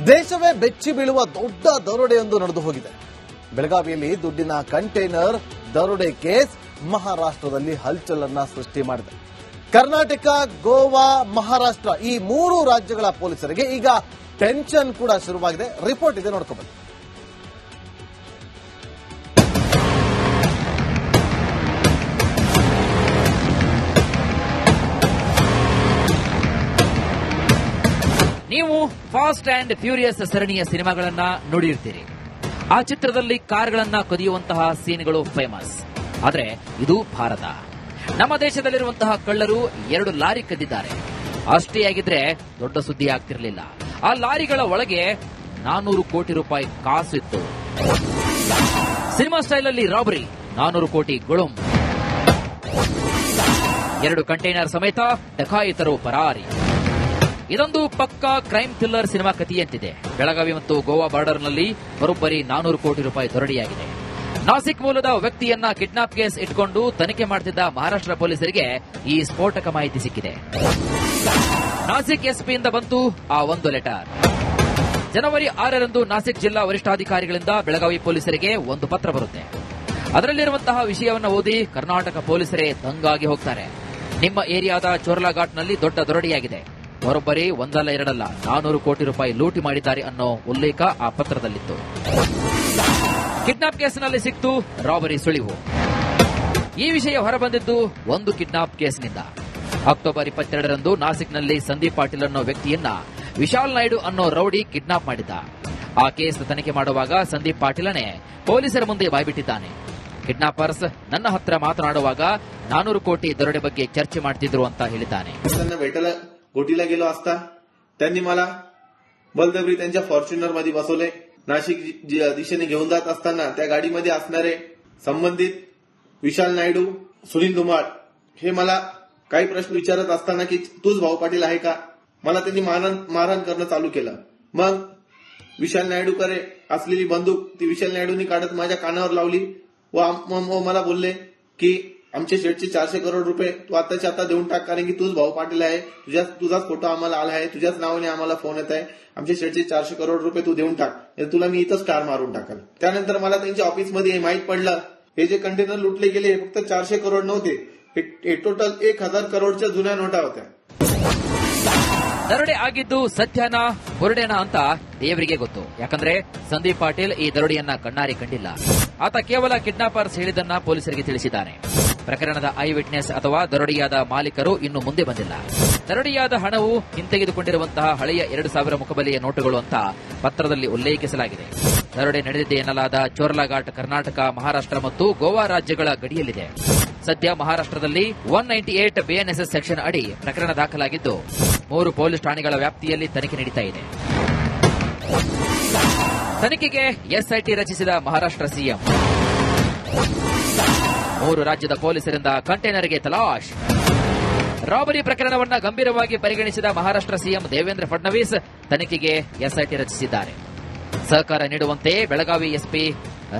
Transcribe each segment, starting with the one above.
ದೇಶವೇ ಬೆಚ್ಚಿ ಬೀಳುವ ದೊಡ್ಡ ದರೋಡೆಯೊಂದು ನಡೆದು ಹೋಗಿದೆ. ಬೆಳಗಾವಿಯಲ್ಲಿ ದುಡ್ಡಿನ ಕಂಟೈನರ್ ದರೋಡೆ ಕೇಸ್ ಮಹಾರಾಷ್ಟ್ರದಲ್ಲಿ ಹಲ್ಚಲನ್ನ ಸೃಷ್ಟಿ ಮಾಡಿದೆ. ಕರ್ನಾಟಕ, ಗೋವಾ, ಮಹಾರಾಷ್ಟ್ರ ಈ ಮೂರು ರಾಜ್ಯಗಳ ಪೊಲೀಸರಿಗೆ ಈಗ ಟೆನ್ಷನ್ ಕೂಡ ಶುರುವಾಗಿದೆ. ರಿಪೋರ್ಟ್ ಇದೆ, ನೋಡ್ಕೋಬಹುದು. ನೀವು ಫಾಸ್ಟ್ ಅಂಡ್ ಫ್ಯೂರಿಯಸ್ ಸರಣಿಯ ಸಿನಿಮಾಗಳನ್ನ ನೋಡಿರ್ತೀರಿ. ಆ ಚಿತ್ರದಲ್ಲಿ ಕಾರ್ಗಳನ್ನ ಕದಿಯುವಂತಹ ಸೀನ್ಗಳು ಫೇಮಸ್. ಆದರೆ ಇದು ಭಾರತ. ನಮ್ಮ ದೇಶದಲ್ಲಿರುವಂತಹ ಕಳ್ಳರು 2 ಲಾರಿ ಕದ್ದಿದ್ದಾರೆ. ಅಷ್ಟೇ ಆಗಿದ್ರೆ ದೊಡ್ಡ ಸುದ್ದಿ ಆಗ್ತಿರಲಿಲ್ಲ. ಆ ಲಾರಿಗಳ ಒಳಗೆ 400 ಕೋಟಿ ರೂಪಾಯಿ ಕಾಸು ಇತ್ತು. ಸಿನಿಮಾ ಸ್ಟೈಲ್ ಅಲ್ಲಿ ರಾಬರಿ, 400 ಕೋಟಿ ಗುಳುಂ. 2 ಕಂಟೈನರ್ ಸಮೇತ ಡಕಾಯಿತರು ಪರಾರಿ. ಇದೊಂದು ಪಕ್ಕಾ ಕ್ರೈಮ್ ಥ್ರಿಲ್ಲರ್ ಸಿನಿಮಾ ಕಥೆಯಂತಿದೆ. ಬೆಳಗಾವಿ ಮತ್ತು ಗೋವಾ ಬಾರ್ಡರ್ನಲ್ಲಿ ಬರೋಬ್ಬರಿ 400 ಕೋಟಿ ರೂಪಾಯಿ ದರೋಡೆಯಾಗಿದೆ. ನಾಸಿಕ್ ಮೂಲದ ವ್ಯಕ್ತಿಯನ್ನ ಕಿಡ್ನಾಪ್ ಕೇಸ್ ಇಟ್ಕೊಂಡು ತನಿಖೆ ಮಾಡುತ್ತಿದ್ದ ಮಹಾರಾಷ್ಟ್ರ ಪೊಲೀಸರಿಗೆ ಈ ಸ್ಫೋಟಕ ಮಾಹಿತಿ ಸಿಕ್ಕಿದೆ. ನಾಸಿಕ್ ಎಸ್ಪಿಯಿಂದ ಬಂತು ಆ ಒಂದು ಲೆಟರ್. ಜನವರಿ 6ರಂದು ನಾಸಿಕ್ ಜಿಲ್ಲಾ ವರಿಷ್ಠಾಧಿಕಾರಿಗಳಿಂದ ಬೆಳಗಾವಿ ಪೊಲೀಸರಿಗೆ ಒಂದು ಪತ್ರ ಬರುತ್ತೆ. ಅದರಲ್ಲಿರುವಂತಹ ವಿಷಯವನ್ನು ಓದಿ ಕರ್ನಾಟಕ ಪೊಲೀಸರೇ ದಂಗಾಗಿ ಹೋಗ್ತಾರೆ. ನಿಮ್ಮ ಏರಿಯಾದ ಚೋರ್ಲಾಘಾಟ್ನಲ್ಲಿ ದೊಡ್ಡ ದರೋಡೆಯಾಗಿದೆ. ಬರೋಬ್ಬರಿ ಒಂದಲ್ಲ ಎರಡಲ್ಲ 400 ಕೋಟಿ ರೂಪಾಯಿ ಲೂಟಿ ಮಾಡಿದ್ದಾರೆ ಅನ್ನೋ ಉಲ್ಲೇಖ ಆ ಪತ್ರದಲ್ಲಿತ್ತು. ಕಿಡ್ನಾಪ್ ಕೇಸ್ನಲ್ಲಿ ಸಿಕ್ತು ರಾಬರಿ ಸುಳಿವು. ಈ ವಿಷಯ ಹೊರಬಂದಿದ್ದು ಒಂದು ಕಿಡ್ನಾಪ್ ಕೇಸ್ನಿಂದ. ಅಕ್ಟೋಬರ್ 22ರಂದು ನಾಸಿಕ್ನಲ್ಲಿ ಸಂದೀಪ್ ಪಾಟೀಲ್ ಅನ್ನೋ ವ್ಯಕ್ತಿಯನ್ನ ವಿಶಾಲ್ ನಾಯ್ಡು ಅನ್ನೋ ರೌಡಿ ಕಿಡ್ನಾಪ್ ಮಾಡಿದ್ದ. ಆ ಕೇಸ್ ತನಿಖೆ ಮಾಡುವಾಗ ಸಂದೀಪ್ ಪಾಟೀಲನೇ ಪೊಲೀಸರ ಮುಂದೆ ಬಾಯ್ಬಿಟ್ಟಿದ್ದಾನೆ. ಕಿಡ್ನಾಪರ್ಸ್ ನನ್ನ ಹತ್ರ ಮಾತನಾಡುವಾಗ 400 ಕೋಟಿ ದರೋಡೆ ಬಗ್ಗೆ ಚರ್ಚೆ ಮಾಡ್ತಿದ್ರು ಅಂತ ಹೇಳಿದ್ದಾನೆ. गोटीला गेलो असता त्यांनी मला बलदबरी त्यांच्या फॉर्च्युनर मध्ये बसवले. नाशिक दिशेने घेऊन जात असताना त्या गाडीमध्ये असणारे संबंधित विशाल नायडू, सुनील धुमाळ हे मला काही प्रश्न विचारत असताना की तूच भाऊ पाटील आहे का, मला त्यांनी मारहाण करणं चालू केलं. मग विशाल नायडूकडे असलेली बंदूक ती विशाल नायडूंनी काढत माझ्या कानावर लावली व मला बोलले की आमचे शेठचे 400 करोड रुपये तू आताच्या आता देऊन टाक, कारण की तूच भाऊ पाटील आहे, तुझाच फोटो आम्हाला आला आहे, तुझ्याच नावाने आम्हाला फोन येत आहे, आमचे शेठचे 400 करोड रुपये तू देऊन टाक, तुला मी इथं स्टार मारून टाकल. त्यानंतर मला त्यांच्या ऑफिसमध्ये माहित पडलं हे जे कंटेनर लुटले गेले हे फक्त 400 करोड नव्हते, हे टोटल 1000 करोडच्या जुन्या नोटा होत्या. ದರೋಡೆ ಆಗಿದ್ದು ಸತ್ಯನಾ ಬುರುಡೆನಾ ಅಂತ ದೇವರಿಗೆ ಗೊತ್ತು. ಯಾಕಂದ್ರೆ ಸಂದೀಪ್ ಪಾಟೀಲ್ ಈ ದರೋಡೆಯನ್ನ ಕಣ್ಣಾರಿ ಕಂಡಿಲ್ಲ. ಆತ ಕೇವಲ ಕಿಡ್ನಾಪರ್ಸ್ ಹೇಳಿದ್ದನ್ನ ಪೊಲೀಸರಿಗೆ ತಿಳಿಸಿದ್ದಾನೆ. ಪ್ರಕರಣದ ಐ ವಿಟ್ನೆಸ್ ಅಥವಾ ದರೋಡೆಯಾದ ಮಾಲೀಕರು ಇನ್ನು ಮುಂದೆ ಬಂದಿಲ್ಲ. ದರೋಡೆಯಾದ ಹಣವು ಹಿಂತೆಗೆದುಕೊಂಡಿರುವಂತಹ ಹಳೆಯ 2000 ಮುಖಬೆಲೆಯ ನೋಟುಗಳು ಅಂತ ಪತ್ರದಲ್ಲಿ ಉಲ್ಲೇಖಿಸಲಾಗಿದೆ. ದರೋಡೆ ನಡೆದಿದೆ ಎನ್ನಲಾದ ಚೋರ್ಲಾಘಾಟ್ ಕರ್ನಾಟಕ, ಮಹಾರಾಷ್ಟ್ರ ಮತ್ತು ಗೋವಾ ರಾಜ್ಯಗಳ ಗಡಿಯಲ್ಲಿದೆ. ಸದ್ಯ ಮಹಾರಾಷ್ಟ್ರದಲ್ಲಿ 198 ಬಿಎನ್ಎಸ್ಎಸ್ ಸೆಕ್ಷನ್ ಅಡಿ ಪ್ರಕರಣ ದಾಖಲಾಗಿದ್ದು 3 ಪೊಲೀಸ್ ಠಾಣೆಗಳ ವ್ಯಾಪ್ತಿಯಲ್ಲಿ ತನಿಖೆ ನಡೀತಾ ಇದೆ. ತನಿಖೆಗೆ ಎಸ್ಐಟಿ ರಚಿಸಿದ ಮಹಾರಾಷ್ಟ್ರ ಸಿಎಂ. 3 ರಾಜ್ಯದ ಪೊಲೀಸರಿಂದ ಕಂಟೈನರ್ಗೆ ತಲಾಶ್. ರಾಬರಿ ಪ್ರಕರಣವನ್ನ ಗಂಭೀರವಾಗಿ ಪರಿಗಣಿಸಿದ ಮಹಾರಾಷ್ಟ್ರ ಸಿಎಂ ದೇವೇಂದ್ರ ಫಡ್ನವೀಸ್ ತನಿಖೆಗೆ ಎಸ್ಐಟಿ ರಚಿಸಿದ್ದಾರೆ. ಸಹಕಾರ ನೀಡುವಂತೆ ಬೆಳಗಾವಿ ಎಸ್ಪಿ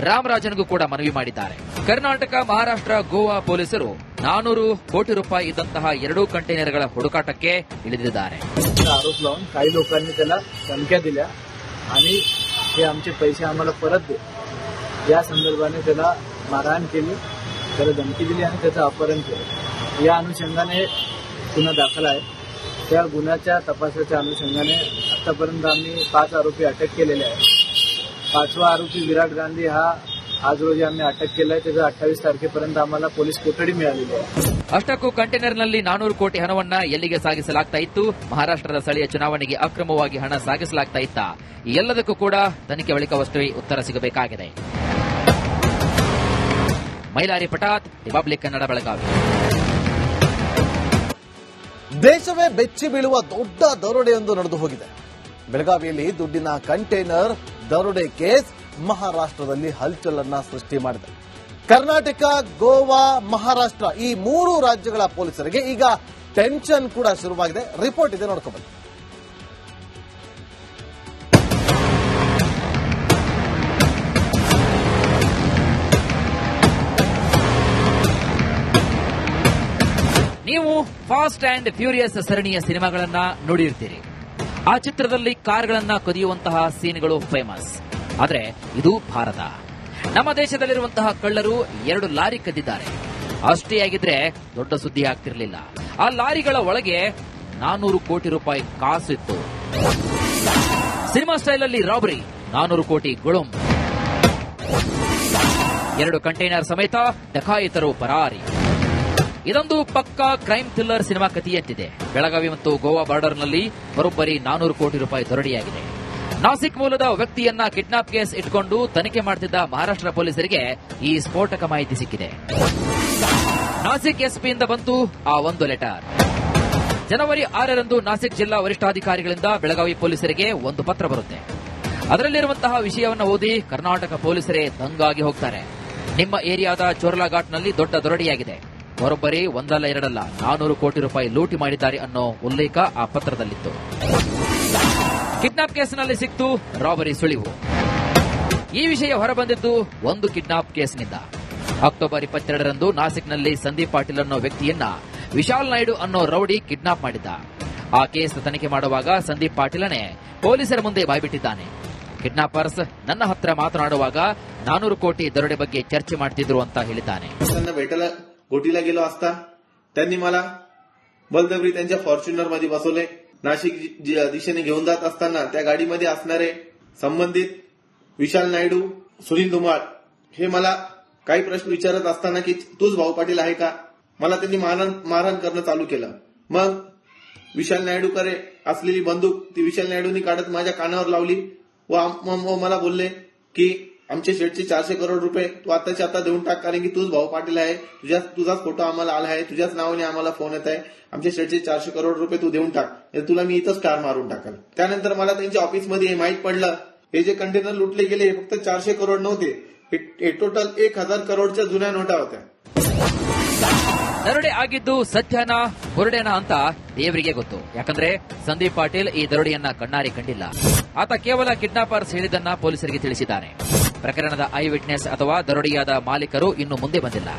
ರಾಮರಾಜನ್ಗೂ ಕೂಡ ಮನವಿ ಮಾಡಿದ್ದಾರೆ. ಕರ್ನಾಟಕ, ಮಹಾರಾಷ್ಟ್ರ, ಗೋವಾ ಪೊಲೀಸರು 400 ಕೋಟಿ ರೂಪಾಯಿ ಇದ್ದಂತಹ 2 ಕಂಟೈನರ್ಗಳ ಹುಡುಕಾಟಕ್ಕೆ ಇಳಿದಿದ್ದಾರೆ. आरोप लावून काही लोकांनी त्याला धमक्या दिल्या आणि हे आमचे पैसे आम्हाला परत दे या संदर्भाने त्याला मारहाण केली, त्याला धमकी दिली आणि त्याचं अपहरण केलं. या अनुषंगाने गुन्हा दाखल आहे. त्या गुन्ह्याच्या तपासाच्या अनुषंगाने आतापर्यंत आम्ही 5 आरोपी अटक केलेले आहेत. 5वा आरोपी विराट गांधी हा आज रोजी आम्ही अटक केलाय. त्याचा 28 तारखेपर्यंत आम्हाला पोलीस कोठडी मिळालेली आहे. ಅಷ್ಟಕ್ಕೂ ಕಂಟೈನರ್ನಲ್ಲಿ 400 ಕೋಟಿ ಹಣವನ್ನ ಎಲ್ಲಿಗೆ ಸಾಗಿಸಲಾಗ್ತಾ ಇತ್ತು, ಮಹಾರಾಷ್ಟ್ರದ ಸ್ಥಳೀಯ ಚುನಾವಣೆಗೆ ಅಕ್ರಮವಾಗಿ ಹಣ ಸಾಗಿಸಲಾಗ್ತಾ ಇತ್ತ, ಎಲ್ಲದಕ್ಕೂ ಕೂಡ ತನಿಖೆ ಬಳಿಕವಷ್ಟೇ ಉತ್ತರ ಸಿಗಬೇಕಾಗಿದೆ. ಮೈಲಾರಿ ಪಟಾತ್, ರಿಪಬ್ಲಿಕ್ ಕನ್ನಡ, ಬೆಳಗಾವಿ. ದೇಶವೇ ಬೆಚ್ಚಿ ಬೀಳುವ ದೊಡ್ಡ ದರೋಡೆಯೊಂದು ನಡೆದು ಹೋಗಿದೆ. ಬೆಳಗಾವಿಯಲ್ಲಿ ದುಡ್ಡಿನ ಕಂಟೈನರ್ ದರೋಡೆ ಕೇಸ್ ಮಹಾರಾಷ್ಟ್ರದಲ್ಲಿ ಹಲ್ಚಲನ್ನ ಸೃಷ್ಟಿ ಮಾಡಿದೆ. ಕರ್ನಾಟಕ, ಗೋವಾ, ಮಹಾರಾಷ್ಟ್ರ ಈ ಮೂರು ರಾಜ್ಯಗಳ ಪೊಲೀಸರಿಗೆ ಈಗ ಟೆನ್ಷನ್ ಕೂಡ ಶುರುವಾಗಿದೆ. ರಿಪೋರ್ಟ್ ಇದೆ, ನೋಡ್ಕೋಬಹುದು. ನೀವು ಫಾಸ್ಟ್ ಅಂಡ್ ಫ್ಯೂರಿಯಸ್ ಸರಣಿಯ ಸಿನಿಮಾಗಳನ್ನ ನೋಡಿರ್ತೀರಿ. ಆ ಚಿತ್ರದಲ್ಲಿ ಕಾರ್ಗಳನ್ನ ಕದಿಯುವಂತಹ ಸೀನ್ಗಳು ಫೇಮಸ್. ಆದ್ರೆ ಇದು ಭಾರತ. ನಮ್ಮ ದೇಶದಲ್ಲಿರುವಂತಹ ಕಳ್ಳರು 2 ಲಾರಿ ಕದ್ದಿದ್ದಾರೆ. ಅಷ್ಟೇ ಆಗಿದ್ರೆ ದೊಡ್ಡ ಸುದ್ದಿ ಆಗ್ತಿರ್ಲಿಲ್ಲ. ಆ ಲಾರಿಗಳ ಒಳಗೆ 400 ಕೋಟಿ ರೂಪಾಯಿ ಕಾಸು ಇತ್ತು. ಸಿನಿಮಾ ಸ್ಟೈಲ್ ಅಲ್ಲಿ ರಾಬರಿ, 400 ಕೋಟಿ ಗುಳುಂ. 2 ಕಂಟೈನರ್ ಸಮೇತ ಡಕಾಯಿತರು ಪರಾರಿ. ಇದೊಂದು ಪಕ್ಕಾ ಕ್ರೈಮ್ ಥ್ರಿಲ್ಲರ್ ಸಿನಿಮಾ ಕಥೆಯಂತಿದೆ. ಬೆಳಗಾವಿ ಮತ್ತು ಗೋವಾ ಬಾರ್ಡರ್ನಲ್ಲಿ ಬರೋಬ್ಬರಿ 400 ಕೋಟಿ ರೂಪಾಯಿ ದರೋಡೆಯಾಗಿದೆ. ನಾಸಿಕ್ ಮೂಲದ ವ್ಯಕ್ತಿಯನ್ನ ಕಿಡ್ನಾಪ್ ಕೇಸ್ ಇಟ್ಕೊಂಡು ತನಿಖೆ ಮಾಡುತ್ತಿದ್ದ ಮಹಾರಾಷ್ಟ್ರ ಪೊಲೀಸರಿಗೆ ಈ ಸ್ಫೋಟಕ ಮಾಹಿತಿ ಸಿಕ್ಕಿದೆ. ನಾಸಿಕ್ ಎಸ್ಪಿಯಿಂದ ಬಂತು ಆ ಒಂದು ಲೆಟರ್. ಜನವರಿ 6ರಂದು ನಾಸಿಕ್ ಜಿಲ್ಲಾ ವರಿಷ್ಠಾಧಿಕಾರಿಗಳಿಂದ ಬೆಳಗಾವಿ ಪೊಲೀಸರಿಗೆ ಒಂದು ಪತ್ರ ಬರುತ್ತೆ. ಅದರಲ್ಲಿರುವಂತಹ ವಿಷಯವನ್ನು ಓದಿ ಕರ್ನಾಟಕ ಪೊಲೀಸರೇ ದಂಗಾಗಿ ಹೋಗ್ತಾರೆ. ನಿಮ್ಮ ಏರಿಯಾದ ಚೋರ್ಲಾಘಾಟ್ನಲ್ಲಿ ದೊಡ್ಡ ದರೋಡೆಯಾಗಿದೆ. ಬರೋಬ್ಬರಿ ಒಂದಲ್ಲ ಎರಡಲ್ಲ 400 ಕೋಟಿ ರೂಪಾಯಿ ಲೂಟಿ ಮಾಡಿದ್ದಾರೆ ಅನ್ನೋ ಉಲ್ಲೇಖ ಆ ಪತ್ರದಲ್ಲಿತ್ತು. ಕಿಡ್ನಾಪ್ ಕೇಸ್ನಲ್ಲಿ ಸಿಕ್ತು ರಾಬರಿ ಸುಳಿವು. ಈ ವಿಷಯ ಹೊರಬಂದಿದ್ದು ಒಂದು ಕಿಡ್ನಾಪ್ ಕೇಸ್ನಿಂದ. ಅಕ್ಟೋಬರ್ 22ರಂದು ನಾಸಿಕ್ನಲ್ಲಿ ಸಂದೀಪ್ ಪಾಟೀಲ್ ಅನ್ನೋ ವ್ಯಕ್ತಿಯನ್ನ ವಿಶಾಲ್ ನಾಯ್ಡು ಅನ್ನೋ ರೌಡಿ ಕಿಡ್ನಾಪ್ ಮಾಡಿದ್ದ. ಆ ಕೇಸ್ ತನಿಖೆ ಮಾಡುವಾಗ ಸಂದೀಪ್ ಪಾಟೀಲನೇ ಪೊಲೀಸರ ಮುಂದೆ ಬಾಯ್ಬಿಟ್ಟಿದ್ದಾನೆ. ಕಿಡ್ನಾಪರ್ಸ್ ನನ್ನ ಹತ್ರ ಮಾತನಾಡುವಾಗ 400 ಕೋಟಿ दरोडे ಬಗ್ಗೆ ಚರ್ಚೆ ಮಾಡ್ತಿದ್ರು ಅಂತ ಹೇಳಿದ್ದಾನೆ. भेटायला गोटीला गेलो असता त्यांनी मला बलदेवरी त्यांच्या फॉर्च्युनर मध्ये बसवले. नाशिक दिशेने घेऊन जात असताना त्या गाडीमध्ये असणारे संबंधित विशाल नायडू, सुनील धुमाळ हे मला काही प्रश्न विचारत असताना की तूच भाऊ पाटील आहे का, मला त्यांनी मारहाण करणं चालू केलं. मग विशाल नायडूकडे असलेली बंदूक ती विशाल नायडूंनी काढत माझ्या कानावर लावली व मला बोलले की आमच्या शेटचे 400 करोड रुपये तू आताच्या आता देऊन टाक, कारण की तूच भाऊ पाटील आहे, तुझाच फोटो आम्हाला आला आहे, तुझ्याच नावाने आम्हाला फोन येत आहे, आमच्या शेटचे 400 करोड रुपये तू देऊन टाक, तुला मी इथंच कार मारून टाकल. त्यानंतर मला त्यांच्या ऑफिसमध्ये हे माहीत पडलं, हे जे कंटेनर लुटले गेले हे फक्त 400 करोड नव्हते, हे टोटल 1000 करोडच्या जुन्या नोटा होत्या. ದರೋಡೆ ಆಗಿದ್ದು ಸತ್ಯನಾ ಹುರುಡೇನಾ ಅಂತ ದೇವರಿಗೆ ಗೊತ್ತು. ಯಾಕಂದ್ರೆ ಸಂದೀಪ್ ಪಾಟೀಲ್ ಈ ದರೋಡೆಯನ್ನ ಕಣ್ಣಾರೆ ಕಂಡಿಲ್ಲ. ಆತ ಕೇವಲ ಕಿಡ್ನಾಪರ್ಸ್ ಹೇಳಿದ್ದನ್ನ ಪೊಲೀಸರಿಗೆ ತಿಳಿಸಿದ್ದಾನೆ. ಪ್ರಕರಣದ ಐ ವಿಟ್ನೆಸ್ ಅಥವಾ ದರೋಡೆಯಾದ ಮಾಲೀಕರು ಇನ್ನು ಮುಂದೆ ಬಂದಿಲ್ಲ.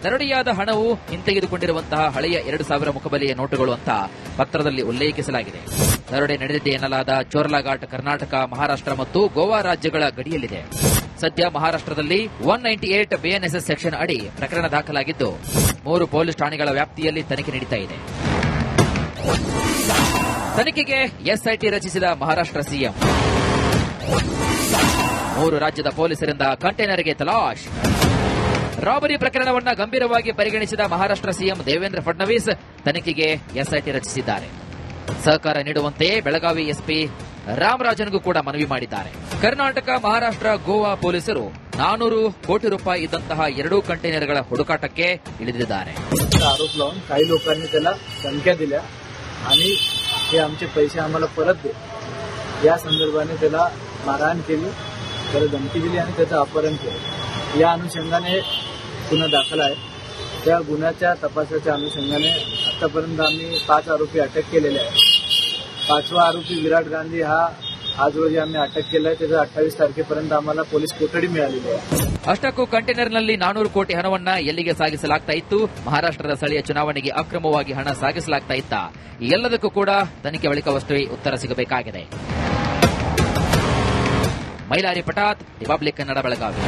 ದರೋಡೆಯಾದ ಹಣವು ಹಿಂತೆಗೆದುಕೊಂಡಿರುವಂತಹ ಹಳೆಯ 2000 ಮುಖಬೆಲೆಯ ನೋಟುಗಳು ಅಂತ ಪತ್ರದಲ್ಲಿ ಉಲ್ಲೇಖಿಸಲಾಗಿದೆ. ದರೋಡೆ ನಡೆದಿದೆ ಎನ್ನಲಾದ ಚೋರ್ಲಾಘಾಟ್ ಕರ್ನಾಟಕ, ಮಹಾರಾಷ್ಟ್ರ ಮತ್ತು ಗೋವಾ ರಾಜ್ಯಗಳ ಗಡಿಯಲ್ಲಿದೆ. ಸದ್ಯ ಮಹಾರಾಷ್ಟ್ರದಲ್ಲಿ 198 ಬಿಎನ್ಎಸ್ಎಸ್ ಸೆಕ್ಷನ್ ಅಡಿ ಪ್ರಕರಣ ದಾಖಲಾಗಿದ್ದು 3 ಪೊಲೀಸ್ ಠಾಣೆಗಳ ವ್ಯಾಪ್ತಿಯಲ್ಲಿ ತನಿಖೆ ನಡೀತಾ ಇದೆ. ತನಿಖೆಗೆ ಎಸ್ಐಟಿ ರಚಿಸಿದ ಮಹಾರಾಷ್ಟ್ರ ಸಿಎಂ. 3 ರಾಜ್ಯದ ಪೊಲೀಸರಿಂದ ಕಂಟೈನರ್ಗೆ ತಲಾಶ್. ರಾಬರಿ ಪ್ರಕರಣವನ್ನ ಗಂಭೀರವಾಗಿ ಪರಿಗಣಿಸಿದ ಮಹಾರಾಷ್ಟ್ರ ಸಿಎಂ ದೇವೇಂದ್ರ ಫಡ್ನವೀಸ್ ತನಿಖೆಗೆ ಎಸ್ಐಟಿ ರಚಿಸಿದ್ದಾರೆ. ಸಹಕಾರ ನೀಡುವಂತೆ ಬೆಳಗಾವಿ ಎಸ್ಪಿ ರಾಮರಾಜನ್ಗೂ ಕೂಡ ಮನವಿ ಮಾಡಿದ್ದಾರೆ. ಕರ್ನಾಟಕ, ಮಹಾರಾಷ್ಟ್ರ, ಗೋವಾ ಪೊಲೀಸರು 400 ಕೋಟಿ ರೂಪಾಯಿ ಇದ್ದಂತಹ 2 कंटेनरಗಳ ಹುಡುಕಾಟಕ್ಕೆ इळिदिದ್ದಾರೆ. आरोप लावून काही लोकांनी त्याला धमक्या दिल्या आणि हे आमचे पैसे आम्हाला परत दे या संदर्भाने त्याला मारहाण केली, त्याला धमकी दिली आणि त्याचं अपहरण केलं. या अनुषंगाने गुन्हा दाखल आहे. त्या गुन्ह्याच्या तपासाच्या अनुषंगाने आतापर्यंत आम्ही 5 आरोपी अटक केलेले आहेत. 5वा आरोपी विराट गांधी हा आज रोजी आम्ही अटक केलाय. त्याचा 28 तारखेपर्यंत आम्हाला पोलीस कोठडी मिळालेली आहे. ಅಷ್ಟಕ್ಕೂ ಕಂಟೈನರ್ನಲ್ಲಿ 400 ಕೋಟಿ ಹಣವನ್ನ ಎಲ್ಲಿಗೆ ಸಾಗಿಸಲಾಗ್ತಾ ಇತ್ತು? ಮಹಾರಾಷ್ಟ್ರದ ಸ್ಥಳೀಯ ಚುನಾವಣೆಗೆ ಅಕ್ರಮವಾಗಿ ಹಣ ಸಾಗಿಸಲಾಗ್ತಾ ಇತ್ತ? ಎಲ್ಲದಕ್ಕೂ ಕೂಡ ತನಿಖೆ ಬಳಿಕವಷ್ಟೇ ಉತ್ತರ ಸಿಗಬೇಕಾಗಿದೆ. ಮೈಲಾರಿ ಪಟಾತ್, ರಿಪಬ್ಲಿಕ್ ಕನ್ನಡ, ಬೆಳಗಾವಿ.